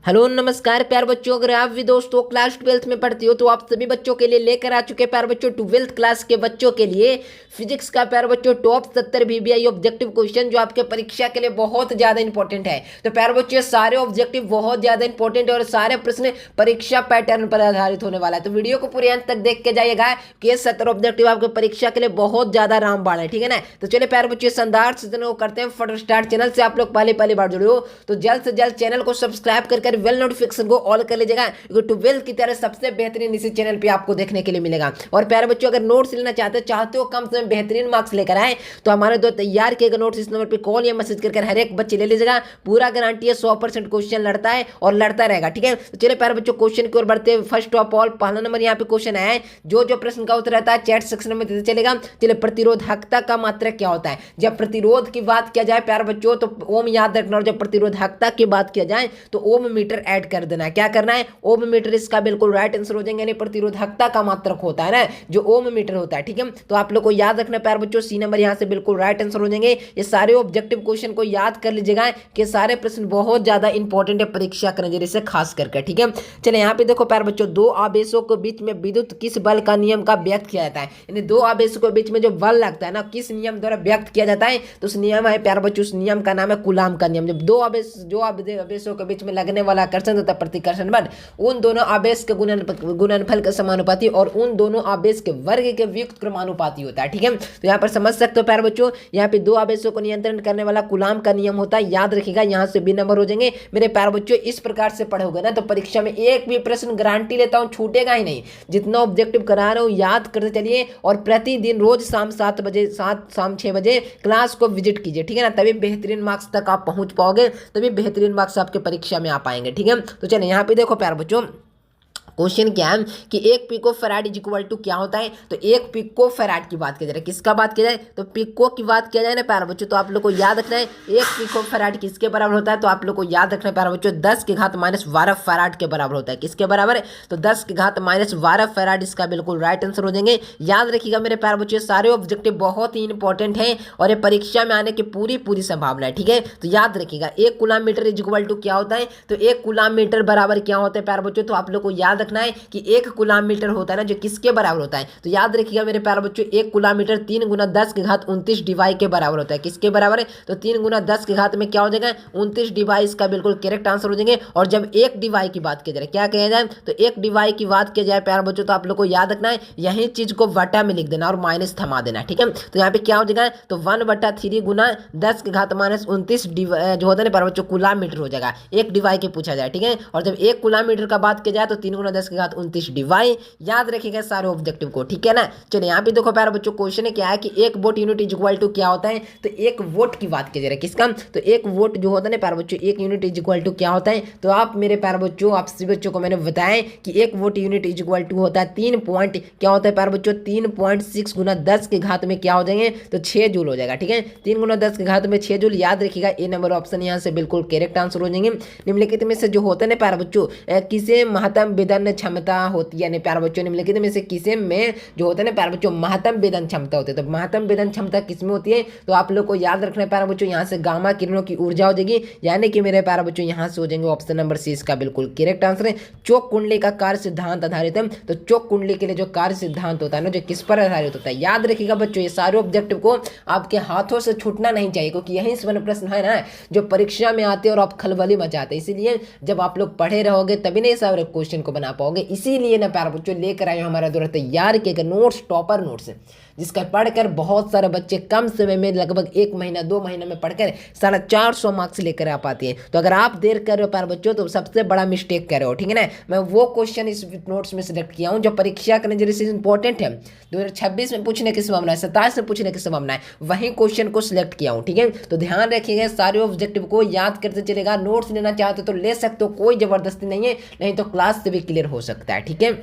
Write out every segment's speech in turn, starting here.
Hello नमस्कार प्यार बच्चों, अगर आप भी दोस्तों क्लास 12th में पढ़ती हो तो आप सभी बच्चों के लिए लेकर आ चुके हैं प्यार बच्चों 12th क्लास के बच्चों के लिए फिजिक्स का प्यार बच्चों टॉप 70 VBI ऑब्जेक्टिव क्वेश्चन जो आपके परीक्षा के लिए बहुत ज्यादा इंपॉर्टेंट है। तो प्यार बच्चों सारे ऑब्जेक्टिव बहुत ज्यादा इंपॉर्टेंट है और सारे प्रश्न परीक्षा पैटर्न पर आधारित होने वाला है। तो वीडियो को पूरे अंत तक देख के जाइएगा कि ये 70 ऑब्जेक्टिव आपके परीक्षा के लिए बहुत ज्यादा रामबाण है, ठीक है ना। तो चलिए प्यार बच्चों शानदार से करते हैं फटाफट स्टार्ट। चैनल से आप लोग पहली बार जुड़े हो तो जल्द से जल्द चैनल को सब्सक्राइब कर वेल नोटिफिकेशन को ऑल कर लीजिएगा, क्योंकि 12 की तरह सबसे बेहतरीन इसी चैनल पे आपको देखने के लिए मिलेगा। और प्यारे बच्चों अगर नोट्स लेना चाहते हो कम से कम बेहतरीन मार्क्स लेकर आए तो हमारे दो तैयार किए गए नोट्स इस नंबर पे कॉल या मैसेज करके हर एक बच्चे ले लीजिएगा। पूरा गारंटी है 100% क्वेश्चन लड़ता है और लड़ता रहेगा, ठीक है। तो चलिए प्यारे बच्चों क्वेश्चन की ओर बढ़ते हैं। फर्स्ट ऑफ ऑल पहला नंबर यहाँ पे क्वेश्चन आया है, जो प्रश्न का उत्तर रहता है चैट सेक्शन में देते चलेगा। चलिए प्रतिरोधकता का मात्रक क्या होता है? जब प्रतिरोध की बात किया जाए प्यारे बच्चों तो ओम याद रखना, और जब प्रतिरोधकता की बात किया जाए तो ओम मीटर ऐड कर देना। क्या करना है? ओम मीटर इसका बिल्कुल राइट आंसर हो जाएंगे। यानी प्रतिरोधकता का मात्रक होता है ना जो ओम मीटर होता है, ठीक है। तो आप लोग को याद रखना प्यार बच्चों, सी नंबर यहां से बिल्कुल राइट आंसर हो जाएंगे। ये सारे ऑब्जेक्टिव क्वेश्चन को याद कर लीजिएगा कि सारे प्रश्न बहुत ज्यादा इंपॉर्टेंट है परीक्षा के नजरिए से खास करके, ठीक है। चलिए यहाँ पे देखो प्यार बच्चों, दो आवेशों के बीच में विद्युत किस बल का नियम का व्यक्त किया जाता है? यानी दो आवेशों के बीच में जो बल लगता है ना, किस नियम द्वारा व्यक्त किया जाता है? तो उस नियम है प्यार बच्चों, उस नियम का नाम है कूलाम का नियम। जब दो आवेशों के बीच में लगने वाला आकर्षण तथा प्रतिकर्षण बल उन दोनों आवेश के गुणनफल के समानुपाती और उन दोनों आवेश के वर्ग के वियुक्त क्रमानुपाती होता है, ठीक है। तो यहाँ पर समझ सकते हो प्यार बच्चों, यहाँ पे दो आवेशों को नियंत्रण करने वाला कूलाम का नियम होता है। याद रखिएगा, यहाँ से भी नंबर हो जाएंगे मेरे प्यार बच्चों। इस प्रकार से पढ़ोगे ना तो परीक्षा में एक भी प्रश्न गारंटी लेता हूँ छूटेगा ही नहीं। जितना ऑब्जेक्टिव करा रहा हूँ याद करते चलिए, और प्रतिदिन रोज शाम 7 बजे शाम 6 बजे क्लास को विजिट कीजिए, ठीक है ना। तभी बेहतरीन मार्क्स तक आप पहुंच पाओगे, तभी बेहतरीन मार्क्स आपके परीक्षा में आ पाएंगे, ठीक है। तो चलिए यहाँ पे देखो प्यार बच्चों, क्वेश्चन क्या है कि एक picofarad is equal to क्या होता है? तो एक पिको फैराड की बात की जाए, किसका बात की जाए? तो पिको की बात किया जाए ना प्यारे बच्चों, तो आप लोग को याद रखना है एक पिको फैराड किसके बराबर होता है? तो आप लोग को याद रखना है प्यारे बच्चों 10 की घात -12 फैराड के बराबर होता है। किसके बराबर है? तो 10 की घात -12 फैराड इसका बिल्कुल राइट आंसर हो जाएंगे। याद रखिएगा मेरे प्यारे बच्चों, सारे ऑब्जेक्टिव बहुत ही इंपॉर्टेंट है और ये परीक्षा में आने की पूरी संभावना है, ठीक है। तो याद रखिएगा एक coulomb metre is equal to क्या होता है? तो एक कूलाम मीटर बराबर क्या होता है प्यारे बच्चों? तो आप लोग को याद रखना है कि एक कूलाम मीटर होता है ना जो किसके बराबर होता है? तो याद रखिएगा मेरे प्यारे बच्चों, एक कूलाम मीटर 3 × 10 की घात 29 डिवाई के बराबर होता है। किसके बराबर है? तो 3 × 10 की घात में क्या हो जाएगा? 29 डिवाई इसका बिल्कुल करेक्ट आंसर हो जाएंगे। और जब एक डिवाई की बात की जाए, क्या कहा जाए? तो एक डिवाई की बात की जाए प्यारे बच्चों, तो आप लोग को याद रखना है यही चीज को वटा में लिख देना और माइनस थमा देना, ठीक है। तो यहाँ पे क्या हो जाएगा? तो 1/3 × 10 की घात -29 जो होता है ना प्यारे बच्चों कूलाम मीटर हो जाएगा। एक डिवाई के पूछा जाए, ठीक है। और जब एक कूलाम मीटर का बात की जाए तो 3 × 10 की घात 29 डिवाई। याद रखिएगा सारे ऑब्जेक्टिव को, ठीक है ना। चलिए यहाँ पे देखो प्यारे बच्चों, क्वेश्चन क्या है कि एक volt unit is equal to क्या होता है? तो एक वोट की बात की जा रही है, किसका? तो एक वोट जो होता है ना प्यारे बच्चों, एक यूनिट इज इक्वल टू क्या होता है? तो आप मेरे प्यारे बच्चों, आप सभी बच्चों को मैंने बताया कि एक volt unit is equal to होता है 3 पॉइंट क्या होता है प्यारे बच्चों? 3.6 × 10 की घात में क्या हो जाएंगे? तो 6 जूल हो जाएगा, ठीक है। 3 × 10 की घात में 6 जूल। याद रखिएगा ए नंबर ऑप्शन यहाँ से बिल्कुल करेक्ट आंसर हो जाएंगे। निम्नलिखित में से जो होता है ना प्यारे बच्चों, किसे महत्तम वेदन क्षमता होती है? यानी प्यारे बच्चों निम्नलिखित में से किसे में जो होता है ना प्यारे बच्चों महत्तम वेदन क्षमता होती है? तो महत्तम वेदन क्षमता किसमें होती है? तो आप लोग को याद रखना है प्यारे बच्चों, यहाँ से गामा किरणों की ऊर्जा हो जाएगी। यानी कि मेरे प्यारे बच्चों यहाँ से हो जाएंगे ऑप्शन नंबर सी इसका बिल्कुल करेक्ट आंसर है। चोक कुंडली का कार्य सिद्धांत आधारित है। तो चोक कुंडली के लिए जो कार्य सिद्धांत होता है ना, जो किस पर आधारित होता है? याद रखिएगा बच्चों, ये सारे ऑब्जेक्टिव को आपके हाथों से छूटना नहीं चाहिए, क्योंकि यही से प्रश्न है ना जो परीक्षा में आते हैं और आप खलबली मचाते हैं। इसीलिए जब आप लोग पढ़े रहोगे तभी नहीं सारे क्वेश्चन को बना पाओगे। इसीलिए ना प्यारे बच्चों लेकर आए हमारा द्वारा तैयार किए गए नोट्स, टॉपर नोट्स, जिसका पढ़कर बहुत सारे बच्चे कम समय में लगभग 1 महीना 2 महीने में पढ़कर 450 मार्क्स लेकर आ पाते हैं। तो अगर आप देर कर रहे हो प्यारे बच्चों तो सबसे बड़ा मिस्टेक कर रहे हो, ठीक है ना। मैं वो क्वेश्चन इस नोट्स में सिलेक्ट किया हूँ जो परीक्षा के नजरिए से इंपॉर्टेंट है, 2026 में पूछने की संभावना है, 27 में पूछने की संभावना है, वही क्वेश्चन को सिलेक्ट किया हूँ, ठीक है। तो ध्यान रखिएगा, सारे ऑब्जेक्टिव को याद करते चलेगा। नोट्स लेना चाहते तो ले सकते हो, कोई जबरदस्ती नहीं है, नहीं तो क्लास से भी क्लियर हो सकता है, ठीक है।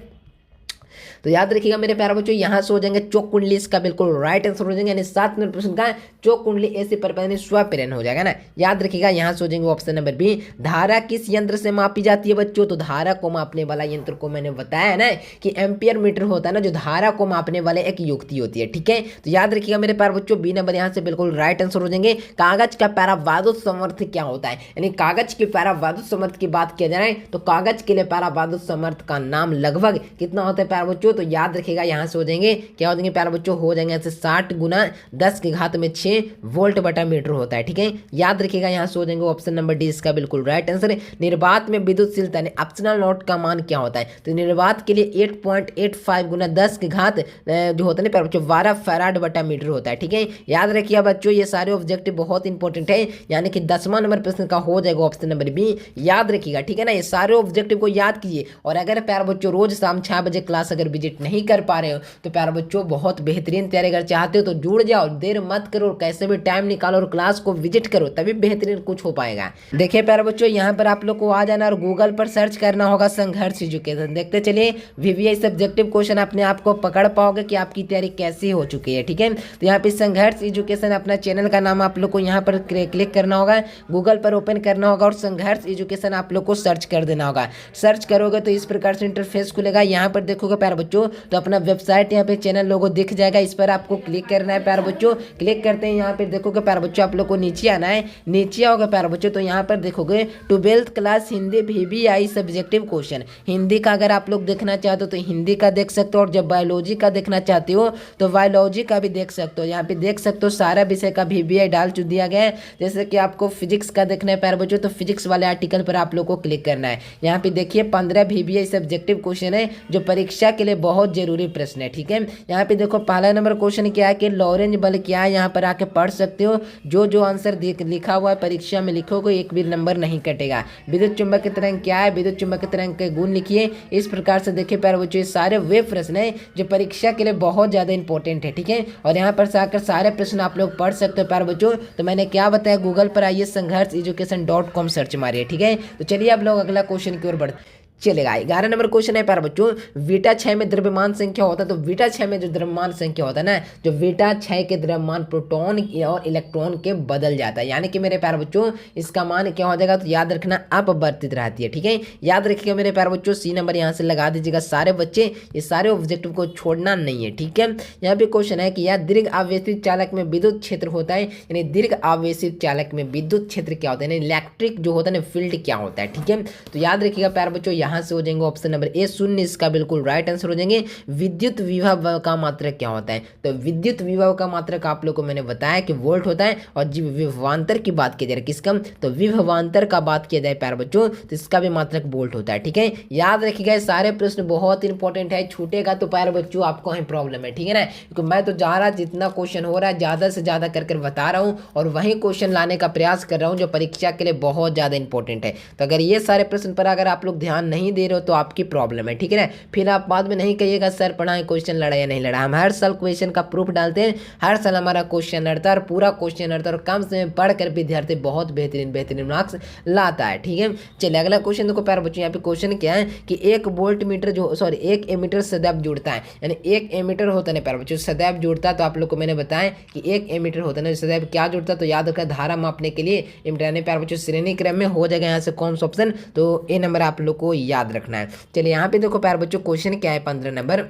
तो याद रखिएगा मेरे प्यारे बच्चों, यहाँ से हो जाएंगे चोक कुंडली इसका बिल्कुल राइट आंसर हो जाएंगे। यानी 7 नंबर प्रश्न का जो कुंडली ऐसे पर स्वप्रेरण हो जाएगा ना। याद रखिएगा यहाँ से हो जाएंगे ऑप्शन नंबर बी। धारा किस यंत्र से मापी जाती है बच्चों, तो धारा को मापने वाला यंत्र को मैंने बताया ना कि एम्पियर मीटर होता है ना, जो धारा को मापने वाले एक युक्ति होती है। ठीक है, तो याद रखिएगा मेरे प्यारे बच्चों बी नंबर यहाँ से बिल्कुल राइट आंसर हो जाएंगे। कागज का पैरावादुत समर्थ क्या होता है, यानी कागज के पैरावादुत समर्थ की बात किया जाए तो कागज के लिए पैरावादुत समर्थ का नाम लगभग कितना होता है प्यारे बच्चों, तो याद रखिएगा यहाँ से हो जाएंगे क्या हो जाएंगे प्यारे बच्चों, हो जाएंगे ऐसे 60 गुना 10 की घात में 6 वोल्ट बटा मीटर होता है। ठीक है, याद रखिएगा यहाँ से हो जाएंगे ऑप्शन नंबर डी इसका बिल्कुल राइट आंसर। निर्वात में विद्युतशीलता ऑप्शनल नोट का मान क्या होता है, तो निर्वात के लिए 8.85 गुना 10 की घात जो होता है ना बच्चों 12 फैराड बटा मीटर होता है। ठीक है, याद रखिएगा बच्चों ये सारे ऑब्जेक्टिव बहुत इंपॉर्टेंट है, यानी कि 10वां नंबर प्रश्न का हो जाएगा ऑप्शन नंबर बी। याद रखिएगा ठीक है ना, ये सारे ऑब्जेक्टिव को याद कीजिए। और अगर प्यारे बच्चों रोज शाम 6 बजे क्लास अगर विजिट नहीं कर पा रहे हो तो प्यारे बच्चों बहुत बेहतरीन तैयारी अगर चाहते हो तो जुड़ जाओ, देर मत करो, कैसे भी टाइम निकालो और क्लास को विजिट करो, तभी बेहतरीन कुछ हो पाएगा। देखिए प्यारे बच्चों यहाँ पर आप लोग को आ जाना और गूगल पर सर्च करना होगा संघर्ष एजुकेशन। देखते चलिए वीवीआई सब्जेक्टिव क्वेश्चन अपने आप को पकड़ पाओगे कि आपकी तैयारी कैसी हो चुकी है। ठीक है, तो यहाँ पे संघर्ष एजुकेशन अपना चैनल का नाम आप लोग को यहाँ पर क्लिक करना होगा, गूगल पर ओपन करना होगा और संघर्ष एजुकेशन आप लोग को सर्च कर देना होगा। सर्च करोगे तो इस प्रकार से इंटरफेस खुलेगा, यहाँ पर देखोगे प्यारे बच्चों तो अपना वेबसाइट यहाँ पे चैनल लोगो दिख जाएगा, इस पर आपको क्लिक करना है प्यारे बच्चों। क्लिक करते हैं यहाँ पे देखोगे प्यारे बच्चों आप लोग को नीचे आना है, नीचे आओगे प्यारे बच्चों तो यहाँ पर देखोगे 12th class Hindi VVI subjective question. Hindi का अगर आप लोग देखना चाहते हो तो हिंदी का देख सकते हो, और जब बायोलॉजी का देखना चाहते हो तो बायोलॉजी का भी देख सकते हो। यहाँ पे देख सकते हो सारा विषय का वीवीआई डाल दिया गया है। जैसे कि आपको फिजिक्स का देखना है प्यारे बच्चों तो फिजिक्स वाले आर्टिकल पर आप लोग को क्लिक करना है। यहाँ पे देखिए 15 वीवीआई सब्जेक्टिव क्वेश्चन है जो परीक्षा के लिए बहुत जरूरी प्रश्न है। ठीक है, यहाँ पे देखो पहला नंबर क्वेश्चन क्या है कि लॉरेंज बल क्या है, यहाँ पर आके पढ़ सकते हो। जो आंसर लिखा हुआ है परीक्षा में लिखोगे एक भी नंबर नहीं कटेगा। विद्युत चुंबक तरंग क्या है, विद्युत चुंबक तरंग के गुण लिखिए। इस प्रकार से देखिए प्यारे बच्चों ये सारे वे प्रश्न है जो परीक्षा के लिए बहुत ज्यादा इंपॉर्टेंट है। ठीक है, और यहाँ पर आकर सारे प्रश्न आप लोग पढ़ सकते हो प्यारे बच्चों। तो मैंने क्या बताया, गूगल पर आइए संघर्ष एजुकेशन.com सर्च मारिए। ठीक है, तो चलिए आप लोग अगला क्वेश्चन की ओर बढ़ते चलेगा। 11 नंबर क्वेश्चन है प्यारे बच्चों, बीटा 6 में द्रव्यमान संख्या होता है, तो बीटा 6 में जो द्रव्यमान संख्या होता है ना, जो बीटा 6 के द्रव्यमान प्रोटॉन और इलेक्ट्रॉन के बदल जाता है, यानी कि मेरे प्यारे बच्चों इसका मान क्या हो जाएगा, तो याद रखना अपवर्तित रहती है। ठीक है, याद रखिएगा मेरे प्यारे बच्चों सी नंबर यहाँ से लगा दीजिएगा सारे बच्चे, ये सारे ऑब्जेक्टिव को छोड़ना नहीं है। ठीक है, यहाँ पे क्वेश्चन है कि यह दीर्घ आवेशित चालक में विद्युत क्षेत्र होता है, यानी दीर्घ आवेशित चालक में विद्युत क्षेत्र क्या होता है, यानी इलेक्ट्रिक जो होता है ना फील्ड क्या होता है। ठीक है, तो याद रखिएगा प्यारे बच्चों यहाँ से हो जाएंगे ऑप्शन नंबर ए 0 इसका बिल्कुल राइट आंसर हो जाएंगे। विद्युत विभव का मात्रक क्या होता है, तो विद्युत विभव का मात्रक आप लोग को मैंने बताया कि वोल्ट होता है। और जब विभवांतर की बात की जाए किसका, तो विभवांतर का बात किया जाए प्यारे बच्चों तो इसका भी मात्रक वोल्ट होता है। ठीक है, याद रखिएगा सारे प्रश्न बहुत इंपॉर्टेंट है, छूटेगा तो प्यारे बच्चों आपको ही प्रॉब्लम है। ठीक है ना, क्योंकि मैं तो जा रहा जितना क्वेश्चन हो रहा है ज्यादा से ज्यादा कर बता रहा हूँ और वही क्वेश्चन लाने का प्रयास कर रहा हूँ जो परीक्षा के लिए बहुत ज्यादा इंपॉर्टेंट है। तो अगर ये सारे प्रश्न पर अगर आप लोग ध्यान नहीं दे रहे हो तो आपकी प्रॉब्लम है। ठीक है ना, फिर आप बाद में नहीं कहिएगा सर पढ़ाए क्वेश्चन लड़ा या नहीं लड़ा। हम हर साल क्वेश्चन का प्रूफ डालते हैं, हर साल हमारा क्वेश्चन लड़ता है और पूरा क्वेश्चन लड़ता है और कम समय में पढ़कर विद्यार्थी बहुत बेहतरीन मार्क्स लाता है। ठीक है, चलिए अगला क्वेश्चन देखो प्यारे बच्चों, यहाँ पे क्वेश्चन क्या है कि एक वोल्ट मीटर जो एक एमीटर सदैव जुड़ता है, यानी एक एमीटर होता है प्यारे बच्चों सदैव जुड़ता है। तो आप लोग को मैंने बताया कि एक एमीटर होता है सदैव क्या जुड़ता है, तो याद रखा धारा मापने के लिए एमीटर यानी प्यारे बच्चों श्रेणी क्रम में हो जाएगा यहाँ से कौन सा ऑप्शन, तो ए नंबर आप लोग को याद रखना है। चलिए यहाँ पे देखो प्यारे बच्चों क्वेश्चन क्या है 15 नंबर,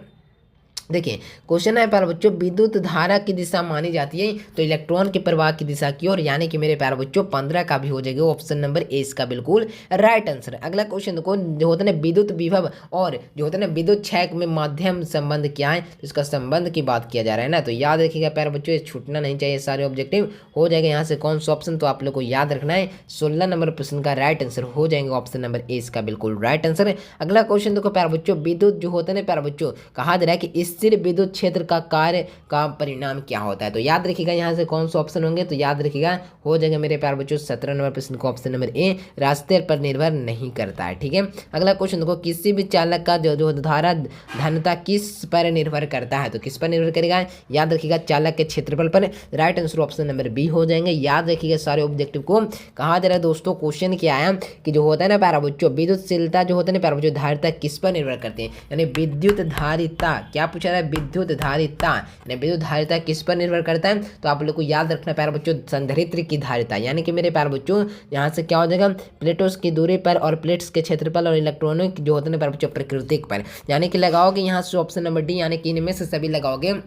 देखिए क्वेश्चन है प्यारे बच्चों विद्युत धारा की दिशा मानी जाती है तो इलेक्ट्रॉन के प्रवाह की दिशा की ओर, यानी कि मेरे प्यारे बच्चों 15 का भी हो जाएगा ऑप्शन नंबर ए इसका बिल्कुल राइट आंसर। अगला क्वेश्चन देखो जो होता है ना विद्युत विभव और जो होता है ना विद्युत क्षय में माध्यम संबंध क्या है, तो इसका संबंध की बात किया जा रहा है ना। तो याद रखिएगा प्यारे बच्चों, ये छूटना नहीं चाहिए, सारे ऑब्जेक्टिव हो जाएगा यहाँ से कौन सा ऑप्शन, तो आप लोग को याद रखना है 16 नंबर प्रश्न का राइट आंसर हो जाएगा ऑप्शन नंबर ए इसका बिल्कुल राइट आंसर। अगला क्वेश्चन देखो प्यारे बच्चों विद्युत जो होता है ना प्यारे बच्चों कहा जा रहा है कि स्थिर विद्युत क्षेत्र का कार्य का परिणाम क्या होता है, तो याद रखिएगा यहाँ से कौन सा ऑप्शन होंगे, तो याद रखिएगा हो जाएगा मेरे प्यारे बच्चों 17 नंबर प्रश्न का ऑप्शन नंबर ए रास्ते पर निर्भर नहीं करता है। ठीक है, अगला क्वेश्चन देखो किसी भी चालक का जो धारा घनता किस पर निर्भर करता है, तो किस पर निर्भर करेगा, याद रखिएगा चालक के क्षेत्रफल पर। Right answer option number B हो जाएंगे। याद रखिएगा सारे ऑब्जेक्टिव को। कहा जा रहा है दोस्तों क्वेश्चन क्या है कि जो होता है ना प्यारे बच्चों विद्युतशीलता जो होता है ना प्यारे बच्चों धारिता किस पर निर्भर करते हैं, यानी विद्युत धारिता क्या पूछा पूछा रहा है विद्युत धारिता, यानी विद्युत धारिता किस पर निर्भर करता है, तो आप लोग को याद रखना प्यारे बच्चों संधारित्र की धारिता, यानी कि मेरे प्यारे बच्चों यहाँ से क्या हो जाएगा प्लेटों की दूरी पर और प्लेट्स के क्षेत्रफल और इलेक्ट्रॉनों जो होते हैं प्यारे बच्चों प्रकृति पर, यानी कि लगाओगे यहाँ से ऑप्शन नंबर डी, यानी कि इनमें से सभी लगाओगे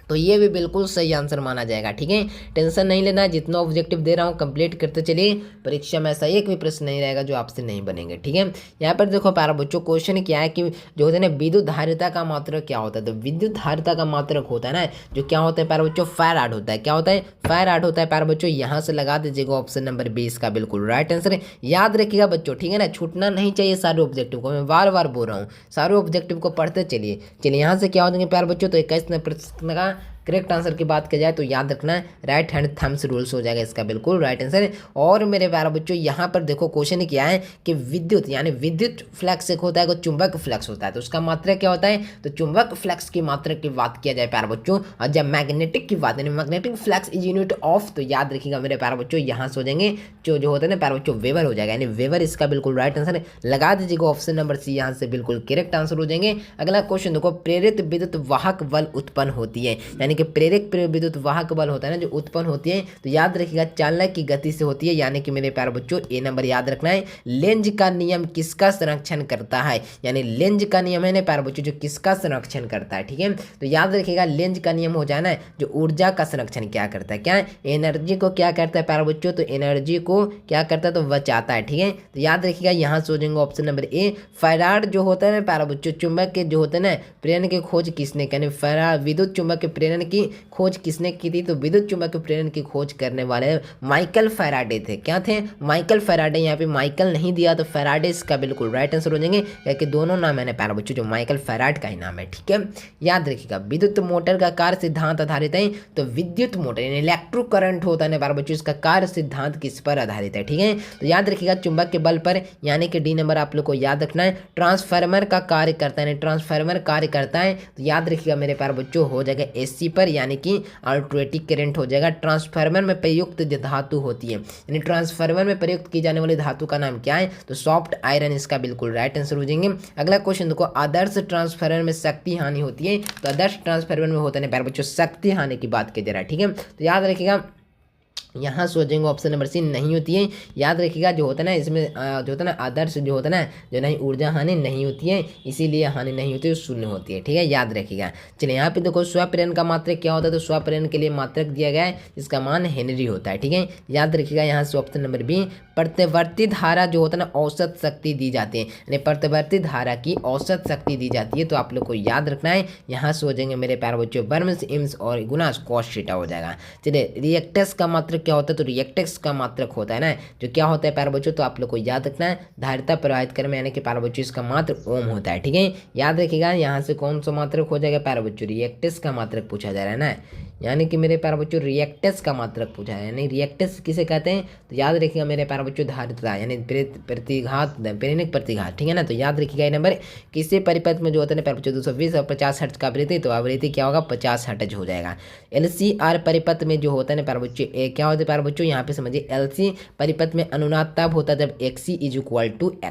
तो ये भी बिल्कुल सही आंसर माना जाएगा। ठीक है, टेंशन नहीं लेना, जितना ऑब्जेक्टिव दे रहा हूँ कंप्लीट करते चलिए, परीक्षा में ऐसा एक भी प्रश्न नहीं रहेगा जो आपसे नहीं बनेंगे। ठीक है, यहाँ पर देखो प्यारे बच्चों क्वेश्चन क्या है कि जो होता है ना विद्युत धारिता का मात्रक क्या होता है, तो विद्युत धारिता का मात्रक होता है ना जो क्या होता है प्यारे बच्चों फैराड होता है। क्या होता है फैराड होता है प्यारे बच्चों, यहाँ से लगा दीजिएगा ऑप्शन नंबर 20 का बिल्कुल राइट आंसर। याद रखिएगा बच्चों, ठीक है ना, छूटना नहीं चाहिए सारे ऑब्जेक्टिव को, मैं बार बार बोल रहा हूँ सारे ऑब्जेक्टिव को पढ़ते चलिए। चलिए यहाँ से क्या हो जाएंगे प्यारे बच्चों, तो 21 प्रश्न का करेक्ट आंसर की बात की जाए तो याद रखना है राइट हैंड थम्स रूल्स हो जाएगा इसका बिल्कुल राइट आंसर। और मेरे प्यारे बच्चों यहाँ पर देखो क्वेश्चन क्या है कि विद्युत यानी विद्युत फ्लक्स एक होता है, चुंबक फ्लक्स होता है, तो उसका मात्रक क्या होता है, तो चुंबक फ्लक्स की मात्रक की बात किया जाए प्यारे बच्चों, और जब मैग्नेटिक की बात यानी magnetic flux is unit of, तो याद रखिएगा मेरे प्यारे बच्चों यहाँ से हो जाएंगे जो होता है ना प्यारे बच्चों वेबर हो जाएगा, यानी वेबर इसका बिल्कुल राइट आंसर लगा दीजिएगा ऑप्शन नंबर सी, यहाँ से बिल्कुल करेक्ट आंसर हो जाएंगे। अगला क्वेश्चन देखो प्रेरित विद्युत वाहक बल उत्पन्न होती है, यानी कि प्रेरक विद्युत वाहक बल होता है ना जो उत्पन्न होती है, तो याद रखिएगा चालक की गति से होती है, यानी कि मेरे प्यारे बच्चों ए नंबर याद रखना है। लेंज का नियम किसका संरक्षण करता है, यानी लेंज का नियम है ना प्यारे बच्चों जो किसका संरक्षण करता है। ठीक है, तो याद रखिएगा लेंज का नियम हो जाए ना जो ऊर्जा का संरक्षण क्या करता है, क्या एनर्जी को क्या करता है प्यारे बच्चों, तो एनर्जी को क्या करता है तो बचाता है। ठीक है, तो याद रखिएगा यहाँ से हो जाएंगे ऑप्शन नंबर ए। फैराड जो होता है ना प्यारे बच्चों चुंबक के जो होते हैं ना प्रेरण की खोज किसने की, यानी फैराड विद्युत चुंबक के प्रेरण की खोज किसने की थी, तो विद्युत चुंबक के प्रेरण की खोज करने वाले माइकल फैराडे थे। क्या थे, माइकल फैराडे, यहाँ पे माइकल नहीं दिया तो फैराडे इसका बिल्कुल राइट आंसर हो जाएंगे, क्योंकि दोनों नाम है प्यारे बच्चों जो माइकल फैराड का ही नाम है। ठीक है, याद रखिएगा विद्युत मोटर का कार्य सिद्धांत आधारित है, तो विद्युत मोटर यानी इलेक्ट्रो करंट होता है प्यारे बच्चों इसका कार्य सिद्धांत किस पर आधारित है। ठीक है, तो याद रखिएगा चुंबक के बल पर, यानी कि डी नंबर आप लोग को याद रखना है। ट्रांसफार्मर का कार्य करता है, ट्रांसफार्मर कार्य करता है, तो याद रखिएगा मेरे प्यारे बच्चों हो जाएगा एसी पर, यानी कि अल्टरनेटिंग करंट हो जाएगा। ट्रांसफार्मर में प्रयुक्त जो धातु होती है, यानी ट्रांसफार्मर में प्रयुक्त की जाने वाली धातु का नाम क्या है, तो सॉफ्ट आयरन इसका बिल्कुल राइट आंसर हो जाएंगे। अगला क्वेश्चन देखो आदर्श ट्रांसफार्मर में शक्ति हानि होती है, तो आदर्श ट्रांसफार्मर में होता है प्यारे बच्चों शक्ति हानि की बात की जा रहा है। ठीक है, तो याद रखिएगा यहाँ सोचेंगे ऑप्शन नंबर सी नहीं होती है। याद रखिएगा जो होता है ना इसमें जो होता है ना आदर्श जो होता है ना जो नहीं ऊर्जा हानि नहीं होती है, इसीलिए हानि नहीं होती है, शून्य होती है। ठीक है, याद रखिएगा। चलिए यहाँ पे देखो स्वप्रेरण का मात्रक क्या होता है, तो स्वप्रेरण के लिए मात्रक दिया गया है जिसका मान हेनरी होता है। ठीक है, याद रखिएगा यहाँ से ऑप्शन नंबर बी। प्रतिवर्ती धारा जो होता है ना औसत शक्ति दी जाती है, यानी प्रतिवर्ती धारा की औसत शक्ति दी जाती है, तो आप लोग को याद रखना है। यहाँ से हो जाएंगे मेरे प्यारे बच्चों बर्म्स इम्स और गुना कॉस थीटा हो जाएगा। चलिए रिएक्टेंस का मात्रक क्या होता है, तो रिएक्टेंस का मात्रक होता है ना जो क्या होता है प्यारे बच्चों, तो आप लोग को याद रखना है धारिता प्रवाहित करने में, यानी कि प्यारे बच्चों इसका मात्र ओम होता है। ठीक है, याद रखिएगा यहाँ से कौन सा मात्रक हो जाएगा प्यारे बच्चों, रिएक्टेंस का मात्रक पूछा जा रहा है ना, यानी कि मेरे प्यारे बच्चों रिएक्टेंस का मात्रक पूछा है, यानी रिएक्टेंस किसे कहते हैं, तो याद रखिएगा मेरे प्यारे बच्चों धारिता यानी प्रतिघात प्रेरणिक प्रतिघात। ठीक है ना, तो याद रखिएगा ये नंबर किसी परिपथ में जो होता है प्यारे बच्चों 220 और 50 हर्ट्ज का आवृत्ति, तो आवृत्ति क्या होगा 50 हर्ट्ज हो जाएगा। LCR परिपथ में जो होता है प्यारे बच्चों क्या होता है प्यारे बच्चों, यहाँ पे समझिए LC परिपथ में अनुनाद तब होता है जब XC =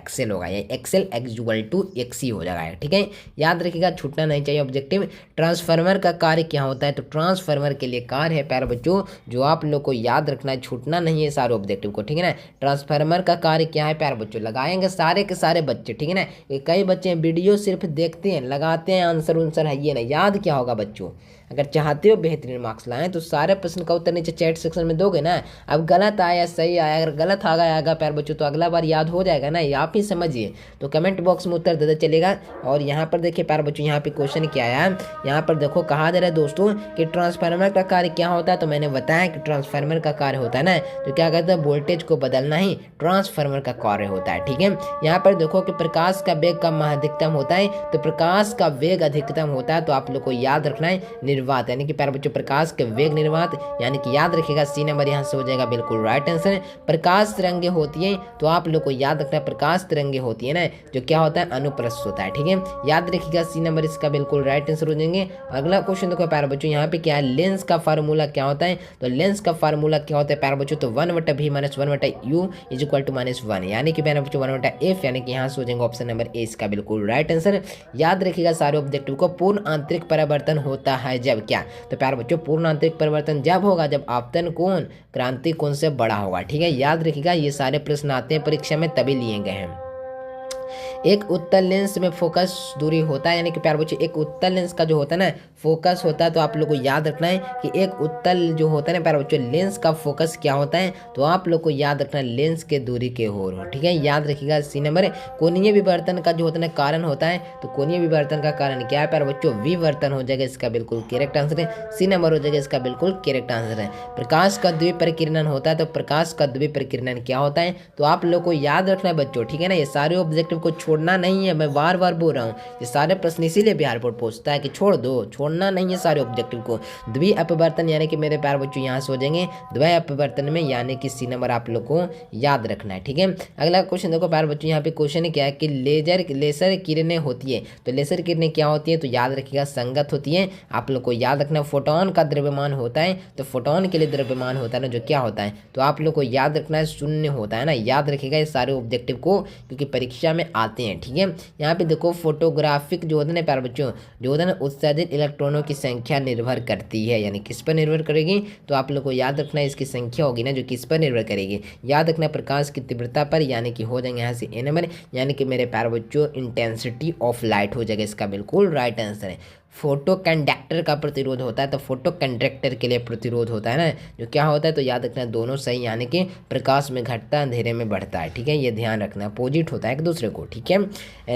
XL होगा, या XL = XC हो जाएगा। ठीक है, याद रखिएगा छूटना नहीं चाहिए ऑब्जेक्टिव। ट्रांसफार्मर का कार्य क्या होता है, तो ट्रांसफार्मर के लिए कार्य है प्यारे बच्चों जो आप लोग को याद रखना है, छूटना नहीं है सारे ऑब्जेक्टिव को। ठीक है ना, ट्रांसफार्मर का कार्य क्या है प्यारे बच्चों, लगाएंगे सारे के सारे बच्चे। ठीक है ना, कई बच्चे वीडियो सिर्फ देखते हैं लगाते हैं आंसर है ये ना, याद क्या होगा बच्चों, अगर चाहते हो बेहतरीन मार्क्स लाएं तो सारे प्रश्न का उत्तर नीचे चैट सेक्शन में दोगे ना। अब गलत आया सही आया, अगर गलत आ गया आएगा प्यारे बच्चों तो अगला बार याद हो जाएगा ना, ये आप ही समझिए। तो कमेंट बॉक्स में उत्तर देते चलेगा। और यहाँ पर देखिए प्यारे बच्चों यहाँ पे क्वेश्चन क्या आया है, यहाँ पर देखो कहा जा रहा है दोस्तों कि ट्रांसफार्मर का कार्य क्या होता है, तो मैंने बताया कि ट्रांसफार्मर का कार्य होता है ना तो क्या कहते हैं वोल्टेज को बदलना ही ट्रांसफार्मर का कार्य होता है। ठीक है, यहाँ पर देखो कि प्रकाश का वेग कम अधिकतम होता है, तो प्रकाश का वेग अधिकतम होता है, तो आप लोग को याद रखना है निर्वात यानी कि प्यारे बच्चों प्रकाश के वेग निर्वात यानी कि याद रखिएगा सी नंबर यहाँ से हो जाएगा बिल्कुल राइट आंसर। प्रकाश तरंगे होती है तो आप लोग को याद रखना है प्रकाश तरंगे होती है ना जो क्या होता है अनुप्रस्थ होता है। ठीक है, याद रखिएगा सी नंबर इसका बिल्कुल राइट आंसर हो जाएंगे। अगला क्वेश्चन देखो प्यारे बच्चों यहाँ पे क्या है, लेंस का फार्मूला क्या होता है, तो लेंस का फार्मूला क्या होता है प्यारे बच्चों, तो 1/v - 1/u is equal to -1 यानी कि प्यारे बच्चों 1/f यानी कि यहाँ से हो जाएंगे ऑप्शन नंबर ए इसका बिल्कुल राइट आंसर। याद रखिएगा सारे ऑब्जेक्टिव को पूर्ण आंतरिक परिवर्तन होता है जब क्या, तो प्यारे बच्चों पूर्ण आंतरिक परिवर्तन जब होगा जब आपतन कोण क्रांति कोण से बड़ा होगा। ठीक है, याद रखिएगा ये सारे प्रश्न आते हैं परीक्षा में तभी लिए गए हैं। एक उत्तल लेंस में फोकस दूरी होता है यानी कि प्यारे बच्चों एक उत्तल लेंस का जो होता है ना फोकस होता है, तो आप लोग को याद रखना है कि एक उत्तल जो होता है ना प्यारे बच्चों लेंस का फोकस क्या होता है, तो आप लोग को याद रखना है लेंस के दूरी के ओर हो। ठीक है, याद रखिएगा सी नंबर। कोणीय विवर्तन का जो होता है कारण होता है, तो कोणीय विवर्तन का कारण क्या है प्यारे बच्चों, विवर्तन हो जाएगा इसका बिल्कुल करेक्ट आंसर है, सी नंबर हो जाएगा इसका बिल्कुल करेक्ट आंसर है। प्रकाश का द्विपरिकीर्णन होता है, तो प्रकाश का द्विपरिकीर्णन क्या होता है, तो आप लोग को याद रखना है बच्चों। ठीक है ना, ये सारे ऑब्जेक्टिव को छोड़ना नहीं है, मैं बार बार बोल रहा हूँ ये सारे प्रश्न इसीलिए बिहार बोर्ड पूछता है कि छोड़ दो, छोड़ना नहीं है सारे ऑब्जेक्टिव को। द्वि अपवर्तन यानी कि मेरे प्यारे बच्चों यहाँ से हो जाएंगे द्वय अपवर्तन में यानी कि सी नंबर आप लोग को याद रखना है। ठीक है, अगला क्वेश्चन देखो प्यारे बच्चों यहाँ पे क्वेश्चन क्या है कि लेजर किरणें होती है, तो लेजर किरणें क्या होती है, तो याद रखिएगा संगत होती है। आप लोग को याद रखना फोटोन का द्रव्यमान होता है, तो फोटोन के लिए द्रव्यमान होता है ना जो क्या होता है, तो आप लोग को याद रखना है शून्य होता है ना। याद रखिएगा ये सारे ऑब्जेक्टिव को क्योंकि परीक्षा में आते हैं। ठीक है, यहाँ पे देखो फोटोग्राफिक जो होता है ना प्यारे बच्चों जो होता है ना उत्सर्जित इलेक्ट्रॉनों की संख्या निर्भर करती है, यानी किस पर निर्भर करेगी, तो आप लोग को याद रखना है इसकी संख्या होगी ना जो किस पर निर्भर करेगी, याद रखना प्रकाश की तीव्रता पर, यानी कि हो जाएंगे यहाँ से ए नंबर, यानी कि मेरे प्यारे बच्चों इंटेंसिटी ऑफ लाइट हो जाएगा इसका बिल्कुल राइट आंसर है। फोटो कंडक्टर का प्रतिरोध होता है, तो फोटो कंडक्टर के लिए प्रतिरोध होता है ना जो क्या होता है, तो याद रखना दोनों सही, यानी कि प्रकाश में घटता अंधेरे में बढ़ता है। ठीक है, ये ध्यान रखना अपोजिट होता है एक दूसरे को। ठीक है,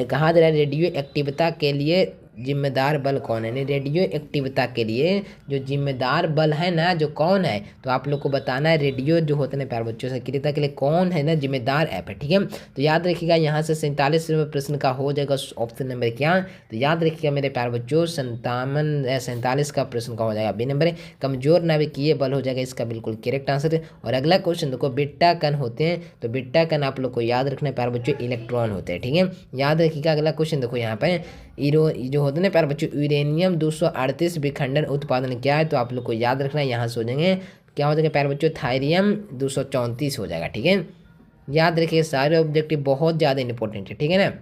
कहा जा रहा है रेडियो एक्टिविता के लिए जिम्मेदार बल कौन है, रेडियो एक्टिविता के लिए जो जिम्मेदार बल है ना जो कौन है, तो आप लोग को बताना है रेडियो जो होते हैं प्यारे बच्चों सक्रियता के लिए कौन है ना जिम्मेदार ऐप है। ठीक है, तो याद रखिएगा यहाँ से 47वें प्रश्न का हो जाएगा ऑप्शन नंबर क्या, तो याद रखिएगा मेरे प्यारे बच्चों 47 का प्रश्न का हो जाएगा बी नंबर, कमजोर नाभिकीय बल हो जाएगा इसका बिल्कुल करेक्ट आंसर। और अगला क्वेश्चन देखो बीटा कण होते हैं, तो बीटा कण आप लोग को याद रखना है प्यारे बच्चों इलेक्ट्रॉन होते हैं। ठीक है, याद रखिएगा अगला क्वेश्चन देखो यहाँ पे जो होते हैं ना प्यारे बच्चों यूरेनियम 238 विखंडन उत्पादन क्या है, तो आप लोग को याद रखना है यहाँ से हो जाएंगे क्या हो जाएगा प्यारे बच्चों थायरियम 234 हो जाएगा। ठीक है, याद रखिए सारे ऑब्जेक्टिव बहुत ज़्यादा इंपॉर्टेंट है। ठीक है ना,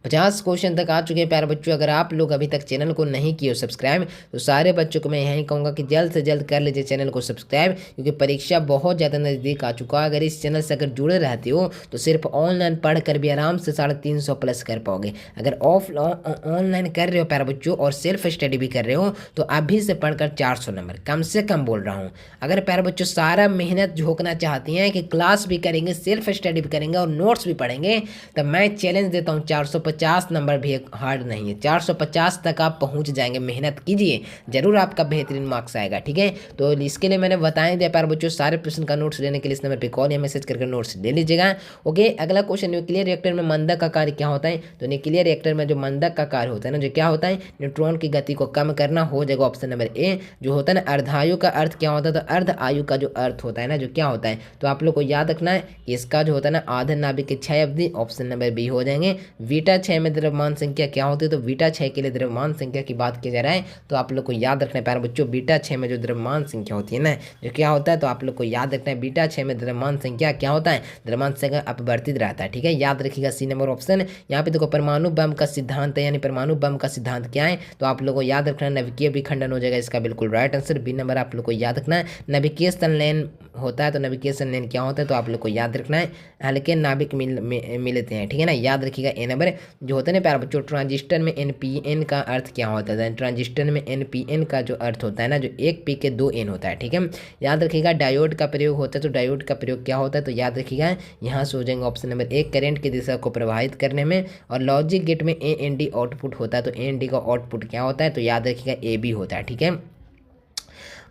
50 क्वेश्चन तक आ चुके हैं प्यारे बच्चों। अगर आप लोग अभी तक चैनल को नहीं किए हो सब्सक्राइब, तो सारे बच्चों को मैं यही कहूँगा कि जल्द से जल्द कर लीजिए चैनल को सब्सक्राइब, क्योंकि परीक्षा बहुत ज़्यादा नज़दीक आ चुका है। अगर इस चैनल से अगर जुड़े रहते हो तो सिर्फ ऑनलाइन पढ़ कर भी आराम से 350 प्लस कर पाओगे। अगर ऑनलाइन कर रहे हो प्यारे बच्चों और सेल्फ स्टडी भी कर रहे हो तो अभी से पढ़कर 400 नंबर कम से कम बोल रहा हूँ। अगर प्यारे बच्चों सारा मेहनत झोंकना चाहती हैं कि क्लास भी करेंगे सेल्फ स्टडी भी करेंगे और नोट्स भी पढ़ेंगे, तो मैं चैलेंज देता हूँ 450 नंबर भी एक हार्ड नहीं है, 450 तक आप पहुंच जाएंगे। मेहनत कीजिए, जरूर आपका बेहतरीन मार्क्स आएगा। ठीक है, तो इसके लिए मैंने बताया दिया प्यारे बच्चों सारे प्रश्न का नोट्स लेने के लिए इस नंबर पे कॉल या मैसेज करके नोट्स ले लीजिएगा। ओके, अगला क्वेश्चन न्यूक्लियर रिएक्टर में मंदक का कार्य क्या होता है, तो न्यूक्लियर रिएक्टर में जो मंदक का कार्य होता है ना जो क्या होता है न्यूट्रॉन की गति को कम करना हो जाएगा ऑप्शन नंबर ए। जो होता है ना अर्धायु का अर्थ क्या होता है, तो अर्ध आयु का जो अर्थ होता है ना जो क्या होता है, तो आप लोग को याद रखना है इसका जो होता है ना आधे नाभिक की क्षय अवधि ऑप्शन नंबर बी हो जाएंगे। बीटा 6 में द्रव्यमान संख्या क्या होती है, तो बीटा 6 के लिए द्रव्यमान संख्या की बात की जा रहा है, तो आप लोग को याद रखना है प्यारे बच्चों बीटा 6 में जो द्रव्यमान संख्या होती है ना जो क्या होता है, तो आप लोग को याद रखना है बीटा 6 में द्रव्यमान संख्या क्या होता है, द्रव्यमान संख्या अपवर्तित रहता है। ठीक है, याद रखिएगा सी नंबर ऑप्शन। यहाँ पे देखो परमाणु बम का सिद्धांत है, यानी परमाणु बम का सिद्धांत क्या है, तो आप लोग को याद रखना है नाभिकीय विखंडन हो जाएगा इसका बिल्कुल राइट आंसर। बी नंबर आप लोग को याद रखना है नाभिकीय संलयन होता है, तो नाभिकीय संलयन क्या होता है, तो आप लोग को याद रखना है हल्के नाभिक मिलते हैं। ठीक है ना, याद रखिएगा ए नंबर जो होता है ना प्यारे बच्चों ट्रांजिस्टर में एनपीएन का अर्थ क्या होता है, ट्रांजिस्टर में एनपीएन का जो अर्थ होता है ना जो 1 पी के 2 एन होता है। ठीक है, याद रखिएगा डायोड का प्रयोग होता है, तो डायोड का प्रयोग क्या होता है, तो याद रखिएगा यहाँ से हो जाएंगे ऑप्शन नंबर 1 करंट की दिशा को प्रभावित करने में। और लॉजिक गेट में AND आउटपुट होता है, तो AND का आउटपुट क्या होता है, तो याद रखिएगा AB होता है। ठीक है,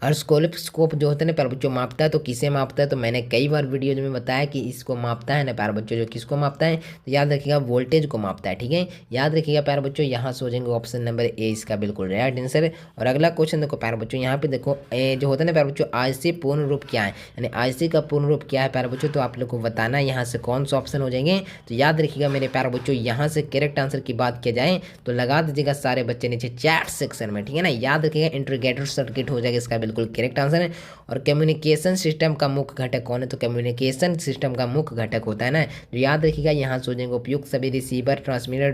और स्कोप जो होता है ना प्यारे बच्चों मापता है, तो किसे मापता है, तो मैंने कई बार वीडियो में बताया कि इसको मापता है ना प्यारे बच्चों, जो किसको मापता है, तो याद रखिएगा वोल्टेज को मापता है। ठीक है, याद रखिएगा प्यारे बच्चों, यहाँ से हो जाएंगे ऑप्शन नंबर ए इसका बिल्कुल राइट आंसर। और अगला क्वेश्चन देखो प्यारे बच्चों, यहाँ पे देखो जो होता है ना प्यारे बच्चों आईसी पूर्ण रूप क्या है, यानी आईसी का पूर्ण रूप क्या है प्यारे बच्चों, तो आप लोग को बताना है यहाँ से कौन सा ऑप्शन हो जाएंगे। तो याद रखिएगा मेरे प्यारे बच्चों, यहाँ से करेक्ट आंसर की बात किया जाए तो लगा दीजिएगा सारे बच्चे नीचे चैट सेक्शन में। ठीक है ना, याद रखिएगा इंटीग्रेटेड सर्किट हो जाएगा इसका बिल्कुल करेक्ट आंसर है। और कम्युनिकेशन सिस्टम का मुख्य घटक कौन है, तो कम्युनिकेशन सिस्टम का मुख्य घटक होता है ना, तो याद रखिएगा यहाँ से हो जाएंगे उपयुक्त सभी रिसीवर ट्रांसमीटर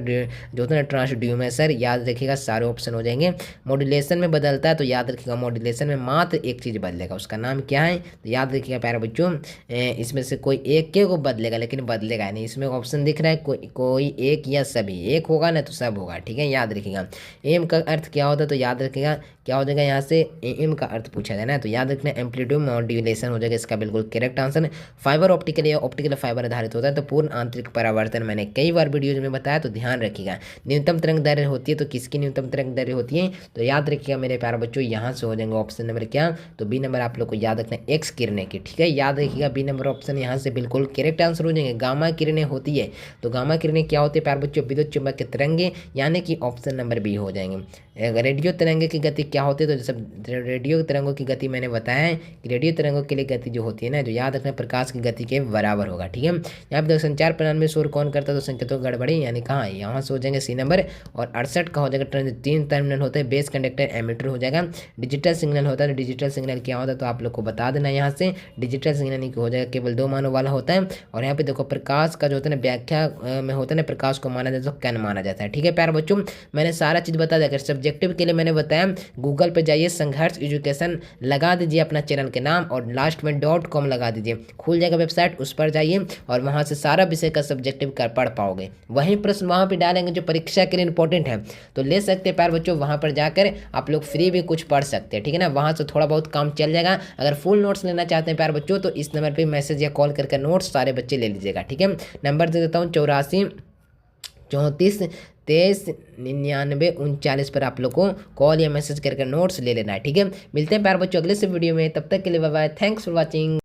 जो होता है ना ट्रांसड्यूसर, याद रखिएगा सारे ऑप्शन हो जाएंगे। मॉड्यूलेशन में बदलता है, तो याद रखिएगा मॉड्यूलेशन में मात्र एक चीज़ बदलेगा, उसका नाम क्या है, तो याद रखिएगा प्यारे बच्चों इसमें से कोई एक के को बदलेगा, लेकिन बदलेगा नहीं। इसमें ऑप्शन दिख रहा है कोई एक या सभी, एक होगा ना तो सब होगा। ठीक है, याद रखिएगा। एम का अर्थ क्या होता है, तो याद रखिएगा क्या हो जाएगा, यहाँ से एम का अर्थ पूछा जाए ना, तो याद रखना एम्पलीट्यूड मॉड्यूलेशन हो जाएगा इसका बिल्कुल करेक्ट आंसर। फाइबर ऑप्टिकल या ऑप्टिकल फाइबर आधारित होता है, तो पूर्ण आंतरिक परावर्तन मैंने कई बार वीडियोज में बताया, तो ध्यान रखिएगा। न्यूनतम तरंग दैर्घ्य होती है, तो किसकी न्यूनतम तरंग दैर्घ्य होती है, तो याद रखिएगा मेरे प्यारे बच्चों, यहाँ से हो जाएंगे ऑप्शन नंबर क्या, तो बी नंबर आप लोग को याद रखना एक्स किरणें की। ठीक है, याद रखिएगा बी नंबर ऑप्शन यहाँ से बिल्कुल करेक्ट आंसर हो जाएंगे। गामा किरणें होती है, तो गामा किरणें क्या होती है प्यारे बच्चों, विद्युत चुंबक के तरंगे, यानी कि ऑप्शन नंबर बी हो जाएंगे। रेडियो तरंगे की गति क्या होती है, तो जैसे रेडियो तरंगों की गति मैंने बताया है कि रेडियो तरंगों के लिए गति जो होती है ना, जो याद रखना प्रकाश की गति के बराबर होगा। ठीक है, यहाँ पे संचार प्रणाली में शोर कौन करता है, तो संकेतों गड़बड़ी, यानी कहाँ, यहाँ से हो जाएंगे सी नंबर। और 68 का हो जाएगा 3 टर्मिनल होते हैं, बेस कंडक्टर एमीटर हो जाएगा। डिजिटल सिग्नल होता है, तो डिजिटल सिग्नल क्या होता है, तो आप लोग को बता देना यहाँ से डिजिटल सिग्नल नहीं हो जाएगा, केवल 2 मानों वाला होता है। और यहाँ पे देखो प्रकाश का जो होता है ना व्याख्या में होता है ना, प्रकाश को माना जाता है तो कण माना जाता है। ठीक है प्यारे बच्चों, मैंने सारा चीज़ बता दिया। सब्जेक्टिव के लिए मैंने बताया, गूगल पे जाइए संघर्ष एजुकेशन लगा दीजिए अपना चैनल के नाम और लास्ट में .com लगा दीजिए, खुल जाएगा वेबसाइट, उस पर जाइए और वहां से सारा विषय का सब्जेक्टिव कर पढ़ पाओगे। वहीं प्रश्न वहां पे डालेंगे जो परीक्षा के लिए इंपॉर्टेंट है, तो ले सकते हैं प्यारे बच्चों, वहां पर जाकर आप लोग फ्री भी कुछ पढ़ सकते हैं। ठीक है ना, वहां से थोड़ा बहुत काम चल जाएगा। अगर फुल नोट्स लेना चाहते हैं प्यारे बच्चों, तो इस नंबर पर मैसेज या कॉल करके नोट्स सारे बच्चे ले लीजिएगा। ठीक है, नंबर दे देता हूँ 84 34 23 99 39 पर आप लोग को कॉल या मैसेज करके नोट्स ले लेना है। ठीक है, मिलते हैं प्यारे बच्चों अगले से वीडियो में, तब तक के लिए bye bye, thanks for watching.